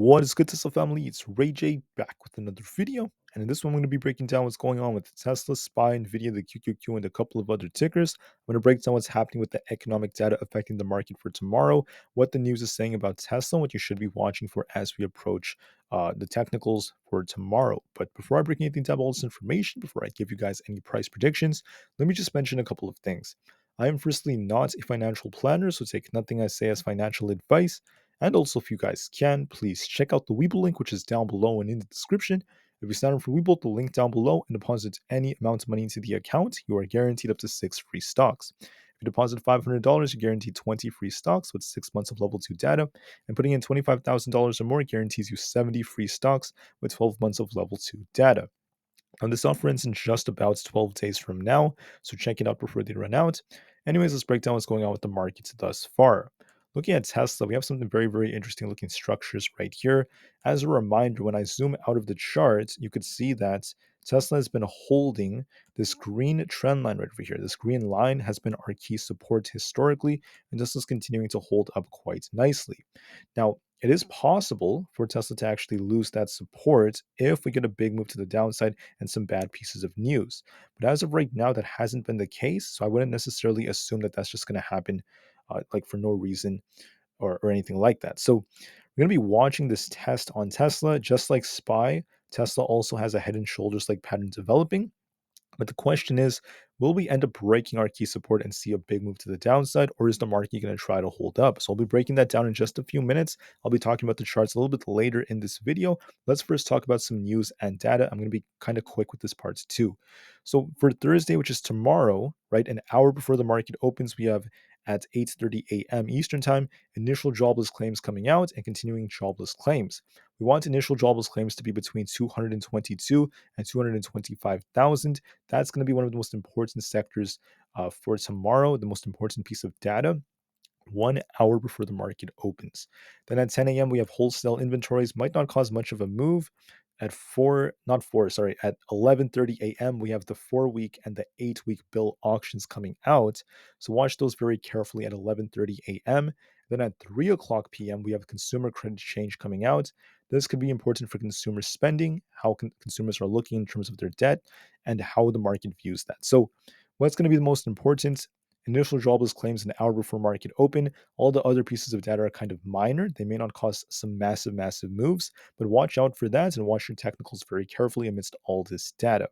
What is good, Tesla family? It's Ray J back with another video. And in this one, I'm going to be breaking down what's going on with Tesla, SPY, Nvidia, the QQQ, and a couple of other tickers. I'm going to break down what's happening with the economic data affecting the market for tomorrow, what the news is saying about Tesla, and what you should be watching for as we approach the technicals for tomorrow. But before I break anything down, all this information, before I give you guys any price predictions, let me just mention a couple of things. I am firstly not a financial planner, so take nothing I say as financial advice. And also, if you guys can, please check out the Weeble link, which is down below and in the description. If you sign up for Weeble, the link down below, and deposit any amount of money into the account, you are guaranteed up to 6 free stocks. If you deposit $500, you're guaranteed 20 free stocks with 6 months of level 2 data, and putting in $25,000 or more guarantees you 70 free stocks with 12 months of level 2 data. And this offer ends in just about 12 days from now, so check it out before they run out. Anyways, let's break down what's going on with the markets thus far. Looking at Tesla, we have something very, very interesting looking structures right here. As a reminder, when I zoom out of the chart, you could see that Tesla has been holding this green trend line right over here. This green line has been our key support historically, and Tesla's continuing to hold up quite nicely. Now, it is possible for Tesla to actually lose that support if we get a big move to the downside and some bad pieces of news. But as of right now, that hasn't been the case. So I wouldn't necessarily assume that that's just going to happen like for no reason or anything like that. So we're going to be watching this test on Tesla, just like SPY. Tesla also has a head and shoulders like pattern developing. But the question is, will we end up breaking our key support and see a big move to the downside, or is the market going to try to hold up? So I'll be breaking that down in just a few minutes. I'll be talking about the charts a little bit later in this video. Let's first talk about some news and data. I'm going to be kind of quick with this part too. So for Thursday, which is tomorrow, right, an hour before the market opens, we have at 8:30 a.m. Eastern Time, initial jobless claims coming out and continuing jobless claims. We want initial jobless claims to be between 222 and 225,000. That's going to be one of the most important sectors for tomorrow, the most important piece of data. 1 hour before the market opens. Then at 10 a.m., we have wholesale inventories, might not cause much of a move. At 4, not 4, sorry, at 11:30 a.m., we have the 4-week and the 8-week bill auctions coming out. So watch those very carefully at 11:30 a.m. Then at 3 o'clock p.m., we have consumer credit change coming out. This could be important for consumer spending, how consumers are looking in terms of their debt, and how the market views that. So, what's going to be the most important? Initial jobless claims an hour before market open. All the other pieces of data are kind of minor. They may not cause some massive, massive moves, but watch out for that and watch your technicals very carefully amidst all this data.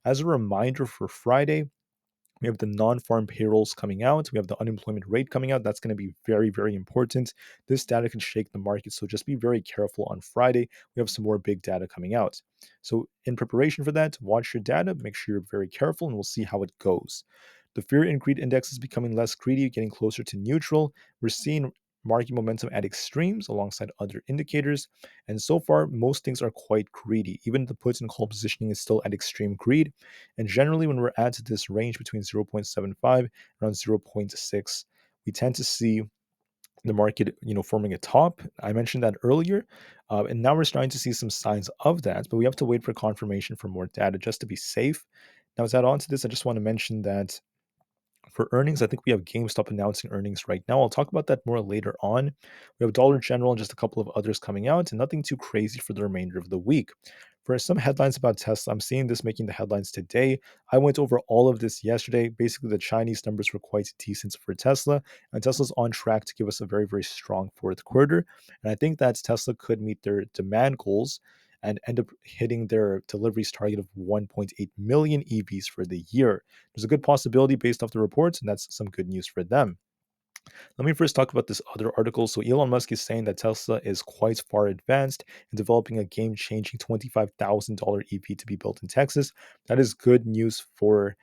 As a reminder for Friday, we have the non-farm payrolls coming out. We have the unemployment rate coming out. That's going to be very, very important. This data can shake the market, so just be very careful on Friday. We have some more big data coming out. So, in preparation for that, watch your data, make sure you're very careful, and we'll see how it goes. The fear and greed index is becoming less greedy, getting closer to neutral. We're seeing market momentum at extremes alongside other indicators. And so far, most things are quite greedy. Even the put and call positioning is still at extreme greed. And generally, when we're at this range between 0.75 around zero point 0.6, we tend to see the market, forming a top. I mentioned that earlier, and now we're starting to see some signs of that. But we have to wait for confirmation for more data just to be safe. Now, to add on to this, I just want to mention that for earnings, I think we have GameStop announcing earnings right now. I'll talk about that more later on. We have Dollar General and just a couple of others coming out, and nothing too crazy for the remainder of the week. For some headlines about Tesla, I'm seeing this making the headlines today. I went over all of this yesterday. Basically, the Chinese numbers were quite decent for Tesla, and Tesla's on track to give us a very, very strong fourth quarter. And I think that Tesla could meet their demand goals and end up hitting their deliveries target of 1.8 million EVs for the year. There's a good possibility based off the reports, and that's some good news for them. Let me first talk about this other article. So, Elon Musk is saying that Tesla is quite far advanced in developing a game changing $25,000 EV to be built in Texas. That is good news for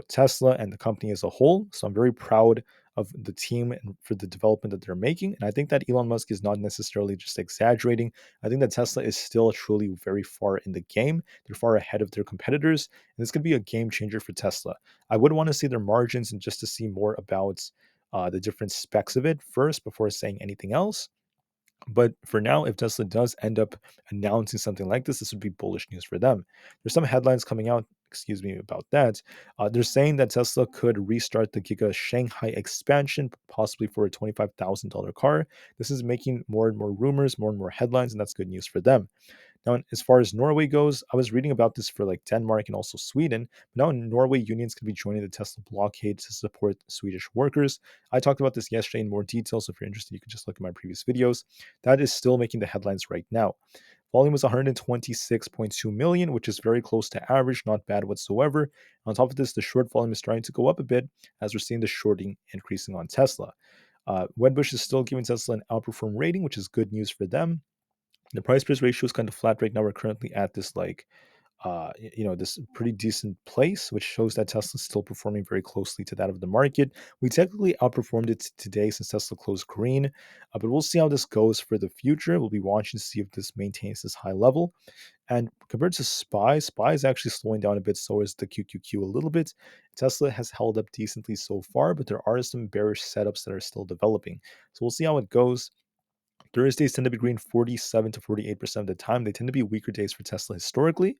Tesla and the company as a whole. So I'm very proud of the team and for the development that they're making. And I think that Elon Musk is not necessarily just exaggerating. I think that Tesla is still truly very far in the game. They're far ahead of their competitors, and this could be a game changer for Tesla. I would want to see their margins and just to see more about the different specs of it first before saying anything else. But for now, if Tesla does end up announcing something like this would be bullish news for them. There's some headlines coming out excuse me about that. They're saying that Tesla could restart the Giga Shanghai expansion, possibly for a $25,000 car. This is making more and more rumors, more and more headlines, and that's good news for them. Now, as far as Norway goes, I was reading about this for like Denmark and also Sweden. But now Norway unions could be joining the Tesla blockade to support Swedish workers. I talked about this yesterday in more detail, so if you're interested, you can just look at my previous videos. That is still making the headlines right now. Volume was 126.2 million, which is very close to average, not bad whatsoever. On top of this, the short volume is starting to go up a bit as we're seeing the shorting increasing on Tesla. Wedbush is still giving Tesla an outperform rating, which is good news for them. The price price ratio is kind of flat right now. We're currently at this this pretty decent place, which shows that Tesla's still performing very closely to that of the market. We technically outperformed it today since Tesla closed green, but we'll see how this goes for the future. We'll be watching to see if this maintains this high level. And compared to SPY is actually slowing down a bit. So is the QQQ a little bit. Tesla has held up decently so far, but there are some bearish setups that are still developing. So we'll see how it goes. Thursdays tend to be green 47 to 48% of the time. They tend to be weaker days for Tesla historically.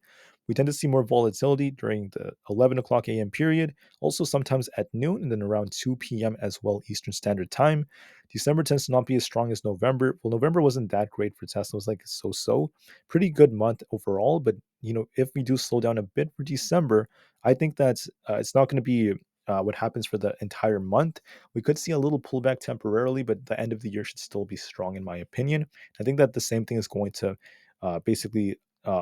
We tend to see more volatility during the 11 o'clock a.m. period, also sometimes at noon and then around 2 p.m. as well, Eastern Standard Time. December tends to not be as strong as November. Well, November wasn't that great for Tesla. It was like so. Pretty good month overall, but if we do slow down a bit for December, I think that it's not going to be what happens for the entire month. We could see a little pullback temporarily, but the end of the year should still be strong, in my opinion. I think that the same thing is going to basically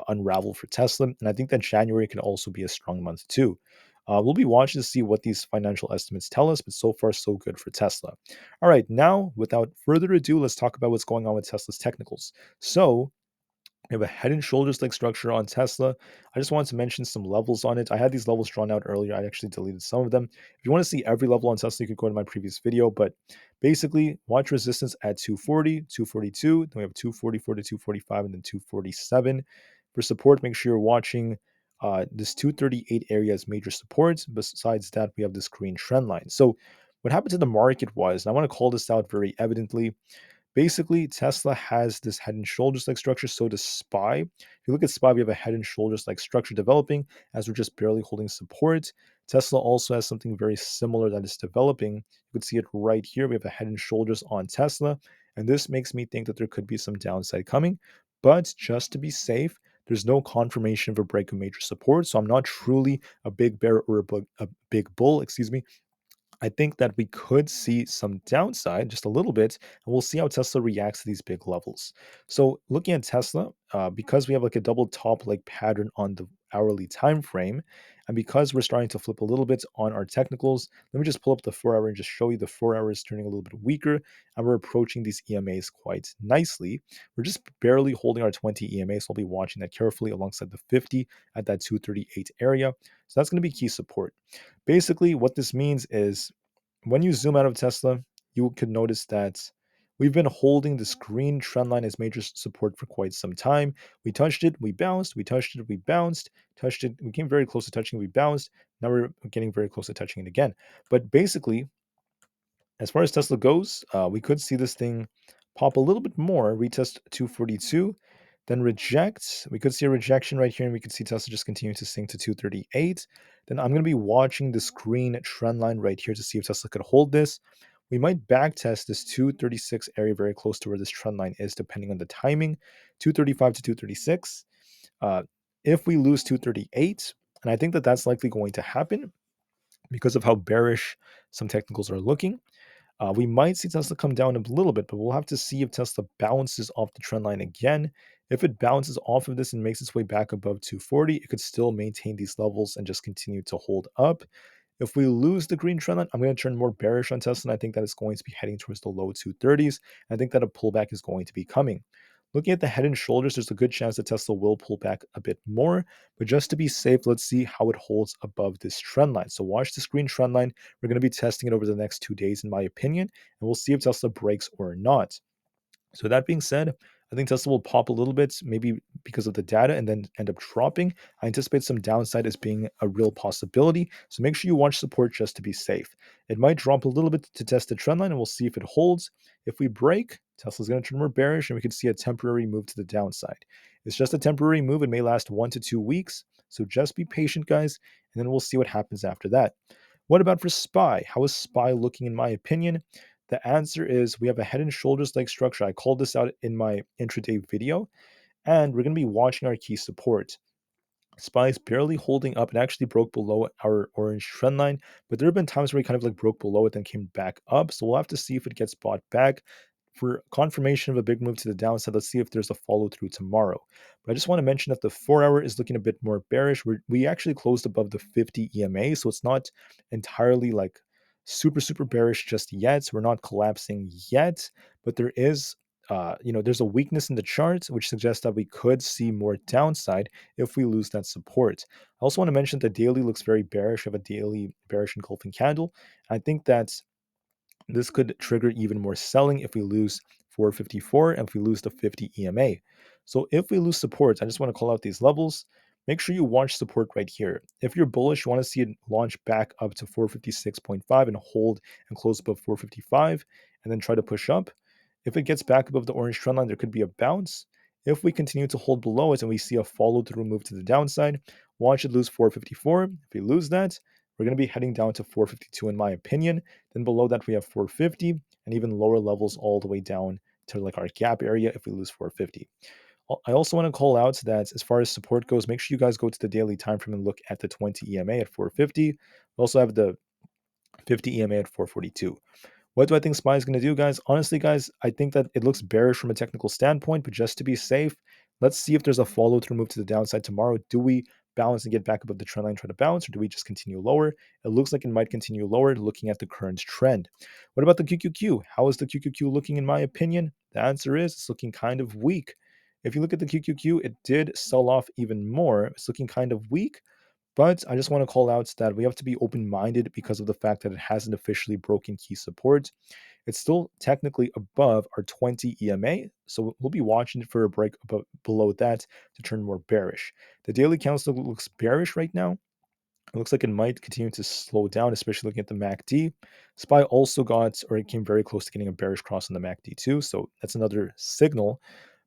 unravel for Tesla. And I think that January can also be a strong month too. We'll be watching to see what these financial estimates tell us, but so far, so good for Tesla. All right, now, without further ado, let's talk about what's going on with Tesla's technicals. So, we have a head and shoulders like structure on Tesla. I just wanted to mention some levels on it. I had these levels drawn out earlier. I actually deleted some of them. If you want to see every level on Tesla, you can go to my previous video. But basically, watch resistance at 240, 242. Then we have 244 to 245, and then 247. For support, make sure you're watching this 238 area as major support. Besides that, we have this green trend line. So what happened to the market was, and I want to call this out very evidently, basically, Tesla has this head and shoulders like structure. So does SPY. If you look at SPY, we have a head and shoulders like structure developing as we're just barely holding support. Tesla also has something very similar that is developing. You could see it right here. We have a head and shoulders on Tesla. And this makes me think that there could be some downside coming. But just to be safe, there's no confirmation of a break of major support. So I'm not truly a big bear or a big bull, excuse me. I think that we could see some downside just a little bit, and we'll see how Tesla reacts to these big levels. So, looking at Tesla, because we have like a double top like pattern on the hourly time frame, and because we're starting to flip a little bit on our technicals, let me just pull up the 4 hour and just show you the 4 hour is turning a little bit weaker, and we're approaching these EMAs quite nicely. We're just barely holding our 20 EMAs, so I'll be watching that carefully alongside the 50 at that 238 area. So that's going to be key support. Basically, what this means is when you zoom out of Tesla, you could notice that we've been holding this green trend line as major support for quite some time. We touched it, we bounced, we touched it, we bounced, touched it, we came very close to touching, we bounced. Now we're getting very close to touching it again. But basically, as far as Tesla goes, we could see this thing pop a little bit more, retest 242, then reject. We could see a rejection right here, and we could see Tesla just continue to sink to 238. Then I'm going to be watching this green trend line right here to see if Tesla could hold this. We might backtest this 236 area very close to where this trend line is, depending on the timing, 235 to 236. Uh, if we lose 238, and I think that that's likely going to happen because of how bearish some technicals are looking, we might see Tesla come down a little bit, but we'll have to see if Tesla bounces off the trend line again. If it bounces off of this and makes its way back above 240, it could still maintain these levels and just continue to hold up. If we lose the green trend line, I'm going to turn more bearish on Tesla, and I think that it's going to be heading towards the low 230s. I think that a pullback is going to be coming. Looking at the head and shoulders, there's a good chance that Tesla will pull back a bit more. But just to be safe, let's see how it holds above this trend line. So watch this green trend line. We're going to be testing it over the next 2 days, in my opinion, and we'll see if Tesla breaks or not. So that being said, I think Tesla will pop a little bit, maybe because of the data, and then end up dropping. I anticipate some downside as being a real possibility. So make sure you watch support just to be safe. It might drop a little bit to test the trend line, and we'll see if it holds. If we break, Tesla's going to turn more bearish, and we could see a temporary move to the downside. It's just a temporary move. It may last 1 to 2 weeks. So just be patient, guys, and then we'll see what happens after that. What about for SPY? How is SPY looking, in my opinion? The answer is we have a head and shoulders like structure. I called this out in my intraday video, and we're going to be watching our key support. SPY is barely holding up. It actually broke below our orange trend line, but there have been times where it kind of like broke below it, then came back up. So we'll have to see if it gets bought back. For confirmation of a big move to the downside, let's see if there's a follow through tomorrow. But I just want to mention that the 4 hour is looking a bit more bearish. We actually closed above the 50 EMA, so it's not entirely like super bearish just yet. So we're not collapsing yet, but there is. There's a weakness in the chart which suggests that we could see more downside if we lose that support. I also want to mention that daily looks very bearish. We have a daily bearish engulfing candle. I think that this could trigger even more selling if we lose 454 and if we lose the 50 EMA. So if we lose support, I just want to call out these levels. Make sure you watch support right here. If you're bullish, you want to see it launch back up to 456.5 and hold and close above 455 and then try to push up. If it gets back above the orange trend line, there could be a bounce. If we continue to hold below it and we see a follow through move to the downside, watch it lose 454. If we lose that, we're going to be heading down to 452 in my opinion. Then below that, we have 450 and even lower levels all the way down to like our gap area if we lose 450. I also want to call out that as far as support goes, make sure you guys go to the daily time frame and look at the 20 EMA at 450. We also have the 50 EMA at 442. What do I think SPY is going to do, guys? Honestly, guys, I think that it looks bearish from a technical standpoint, but just to be safe, let's see if there's a follow through move to the downside tomorrow. Do we bounce and get back above the trend line, try to bounce, or do we just continue lower? It looks like it might continue lower looking at the current trend. What about the QQQ? How is the QQQ looking, in my opinion? The answer is it's looking kind of weak. If you look at the QQQ, it did sell off even more. It's looking kind of weak. But I just want to call out that we have to be open minded because of the fact that it hasn't officially broken key support. It's still technically above our 20 EMA, so we'll be watching it for a break above, below that to turn more bearish. The daily candle looks bearish right now. It looks like it might continue to slow down, especially looking at the MACD. SPY also got, or it came very close to getting a bearish cross on the MACD too, so that's another signal.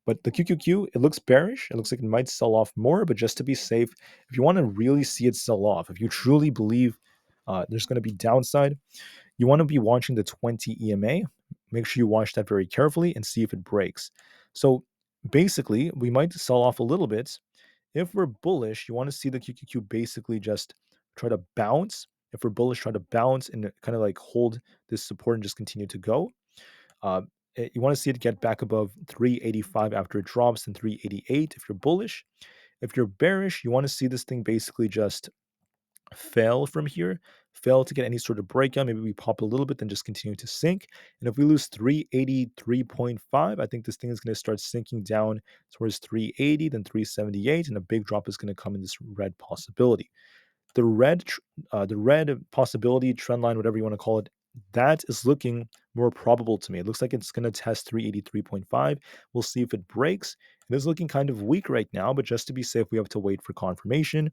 But the QQQ, it looks bearish. It looks like it might sell off more, but just to be safe, if you want to really see it sell off, if you truly believe there's going to be downside, you want to be watching the 20 EMA. Make sure you watch that very carefully and see if it breaks. So basically, we might sell off a little bit. If we're bullish, you want to see the QQQ basically just try to bounce. If we're bullish, try to bounce and kind of like hold this support and just continue to go. Uh, you want to see it get back above 385 after it drops and 388 if you're bullish. If you're bearish, you want to see this thing basically just fail from here, fail to get any sort of breakout. Maybe we pop a little bit, then just continue to sink. And if we lose 383.5, I think this thing is going to start sinking down towards 380, then 378, and a big drop is going to come in this red possibility. The red possibility trend line, whatever you want to call it, that is looking more probable to me. It looks like it's going to test 383.5. We'll see if it breaks. It is looking kind of weak right now, but just to be safe, we have to wait for confirmation.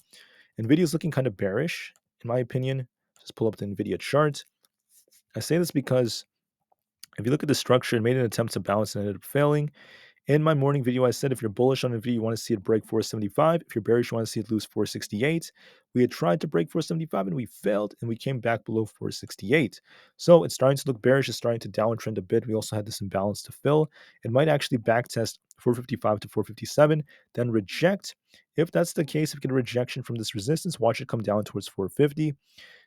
Nvidia is looking kind of bearish, in my opinion. Just pull up the Nvidia chart. I say this because if you look at the structure, it made an attempt to bounce and ended up failing. In my morning video, I said if you're bullish on Nvidia, you want to see it break 475. If you're bearish, you want to see it lose 468. We had tried to break 475 and we failed, and we came back below 468. So it's starting to look bearish. It's starting to downtrend a bit. We also had this imbalance to fill. It might actually backtest 455 to 457, then reject. If that's the case, if we get a rejection from this resistance, watch it come down towards 450.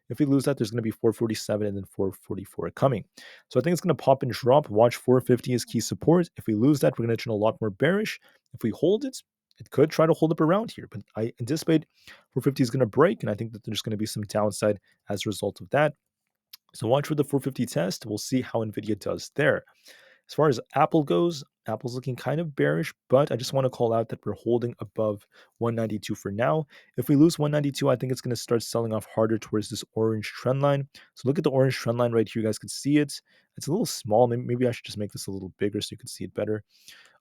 If we lose that, there's going to be 447 and then 444 coming. So I think it's going to pop and drop. Watch 450 as key support. If we lose that, we're going to turn a lot more bearish. If we hold it, it could try to hold up around here, but I anticipate 450 is going to break, and I think that there's going to be some downside as a result of that. So watch for the 450 test. We'll see how Nvidia does there. As far as Apple goes, Apple's looking kind of bearish, but I just want to call out that we're holding above 192 for now. If we lose 192, I think it's going to start selling off harder towards this orange trend line. So look at the orange trend line right here. You guys can see it. It's a little small. Maybe I should just make this a little bigger so you can see it better.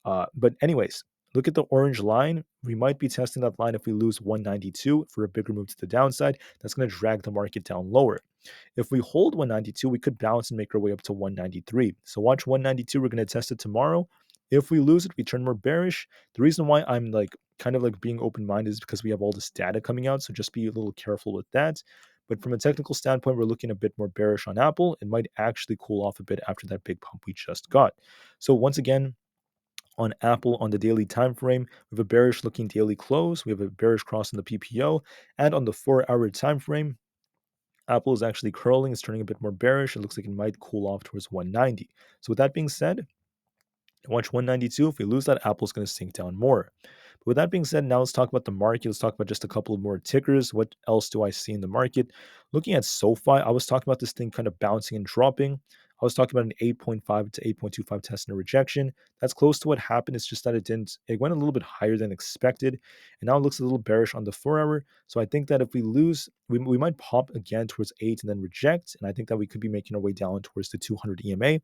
But anyways, look at the orange line. We might be testing that line if we lose 192 for a bigger move to the downside. That's going to drag the market down lower. If we hold 192, we could bounce and make our way up to 193. So watch 192. We're going to test it tomorrow. If we lose it, we turn more bearish. The reason why I'm like kind of like being open-minded is because we have all this data coming out. So just be a little careful with that. But from a technical standpoint, we're looking a bit more bearish on Apple. It might actually cool off a bit after that big pump we just got. So once again, on Apple on the daily time frame, we have a bearish looking daily close. We have a bearish cross in the PPO, and on the 4-hour time frame, Apple is actually curling. It's turning a bit more bearish. It looks like it might cool off towards 190. So with that being said, watch 192. If we lose that, Apple's going to sink down more. But with that being said, now let's talk about the market. Let's talk about just a couple of more tickers. What else do I see in the market? Looking at SoFi, I was talking about this thing kind of bouncing and dropping. I was talking about an 8.5 to 8.25 test and a rejection. That's close to what happened. It's just that it went a little bit higher than expected. And now it looks a little bearish on the 4-hour. So I think that if we lose, we might pop again towards 8 and then reject. And I think that we could be making our way down towards the 200 EMA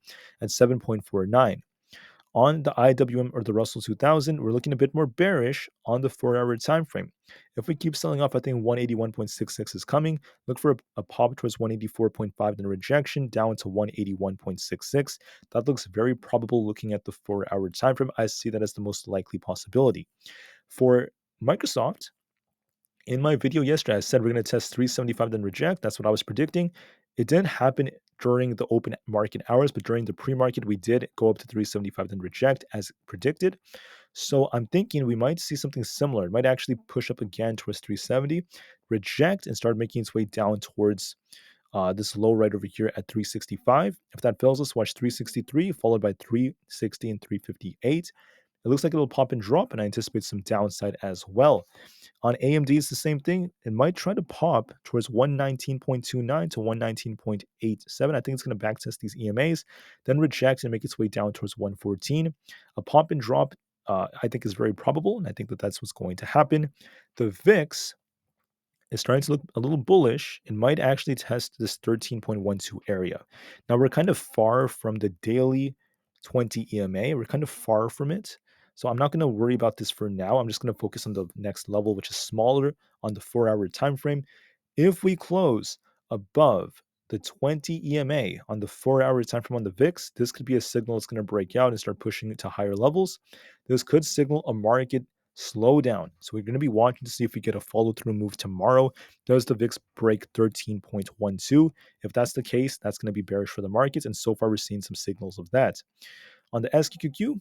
at 7.49. On the IWM or the Russell 2000, we're looking a bit more bearish on the 4-hour time frame. If we keep selling off, I think 181.66 is coming. Look for a pop towards 184.5, then a rejection down to 181.66. That looks very probable looking at the 4-hour time frame. I see that as the most likely possibility. For Microsoft, in my video yesterday, I said we're going to test 375 then reject. That's what I was predicting. It didn't happen during the open market hours, but during the pre-market, we did go up to 375 then reject as predicted. So I'm thinking we might see something similar. It might actually push up again towards 370, reject, and start making its way down towards this low right over here at 365. If that fails us, watch 363, followed by 360 and 358. It looks like it'll pop and drop, and I anticipate some downside as well. On AMD, it's the same thing. It might try to pop towards 119.29 to 119.87. I think it's going to backtest these EMAs, then reject and make its way down towards 114. A pop and drop, I think, is very probable, and I think that that's what's going to happen. The VIX is starting to look a little bullish. It might actually test this 13.12 area. Now, we're kind of far from the daily 20 EMA. We're kind of far from it. So I'm not going to worry about this for now. I'm just going to focus on the next level, which is smaller on the 4-hour time frame. If we close above the 20 EMA on the 4-hour time frame on the VIX, this could be a signal it's going to break out and start pushing it to higher levels. This could signal a market slow down. So we're going to be watching to see if we get a follow through move tomorrow. Does the VIX break 13.12? If that's the case, that's going to be bearish for the markets. And so far, we're seeing some signals of that. On the SQQQ,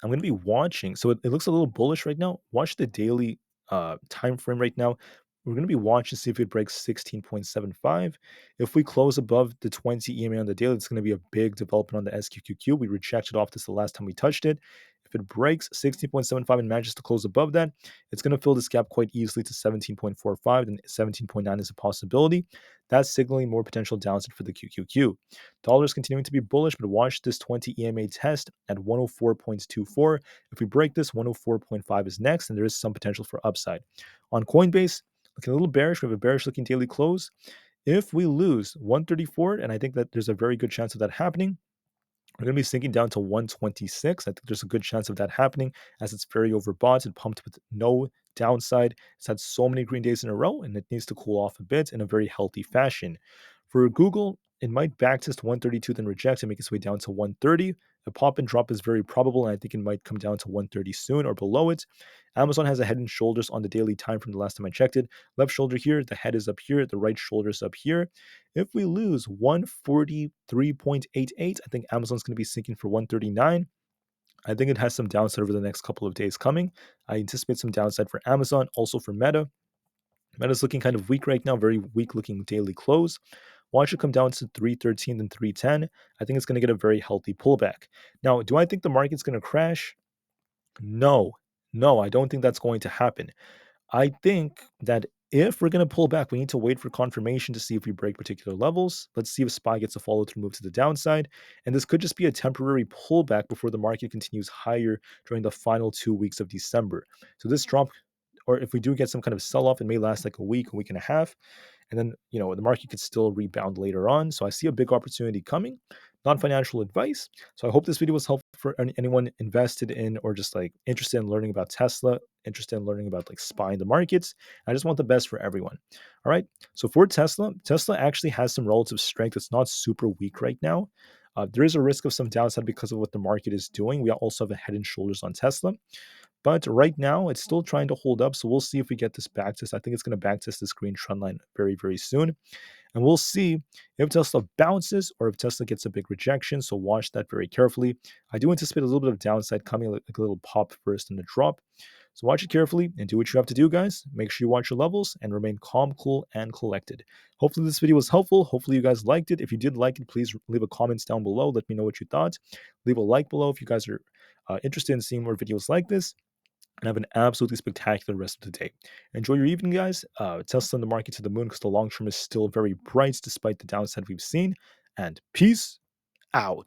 I'm going to be watching. So it looks a little bullish right now. Watch the daily time frame right now. We're going to be watching to see if it breaks 16.75. If we close above the 20 EMA on the daily, it's going to be a big development on the SQQQ. We rejected off this the last time we touched it. If it breaks 16.75 and manages to close above that, it's going to fill this gap quite easily to 17.45, and 17.9 is a possibility. That's signaling more potential downside for the QQQ. Dollar is continuing to be bullish, but watch this 20 EMA test at 104.24. If we break this, 104.5 is next, and there is some potential for upside. On Coinbase, looking a little bearish. We have a bearish looking daily close. If we lose 134, and I think that there's a very good chance of that happening, we're going to be sinking down to 126. I think there's a good chance of that happening as it's very overbought. It pumped with no downside. It's had so many green days in a row, and it needs to cool off a bit in a very healthy fashion. For Google, it might backtest 132, then reject and make its way down to 130. A pop and drop is very probable, and I think it might come down to 130 soon or below it. Amazon has a head and shoulders on the daily time from the last time I checked it. Left shoulder here, the head is up here, the right shoulder is up here. If we lose 143.88, I think Amazon's going to be sinking for 139. I think it has some downside over the next couple of days coming. I anticipate some downside for Amazon, also for Meta. Meta's looking kind of weak right now, very weak looking daily close. Watch it come down to 313 and 310. I think it's going to get a very healthy pullback. Now, do I think the market's going to crash? No, I don't think that's going to happen. I think that if we're going to pull back, we need to wait for confirmation to see if we break particular levels. Let's see if SPY gets a follow through move to the downside. And this could just be a temporary pullback before the market continues higher during the final 2 weeks of December. So this drop, or if we do get some kind of sell off, it may last like a week and a half. and then the market could still rebound later on. So I see a big opportunity coming. Non financial advice. So I hope this video was helpful for anyone invested in or just like interested in learning about Tesla, interested in learning about like spying the markets. I just want the best for everyone. All right. So for Tesla, Tesla actually has some relative strength. It's not super weak right now. There is a risk of some downside because of what the market is doing. We also have a head and shoulders on Tesla. But right now, it's still trying to hold up. So we'll see if we get this backtest. I think it's going to backtest this green trend line very, very soon. And we'll see if Tesla bounces or if Tesla gets a big rejection. So watch that very carefully. I do anticipate a little bit of downside coming, like a little pop first and a drop. So watch it carefully and do what you have to do, guys. Make sure you watch your levels and remain calm, cool, and collected. Hopefully this video was helpful. Hopefully you guys liked it. If you did like it, please leave a comment down below. Let me know what you thought. Leave a like below if you guys are interested in seeing more videos like this, and have an absolutely spectacular rest of the day. Enjoy your evening, guys. Tesla in the market to the moon because the long term is still very bright despite the downside we've seen. And peace out.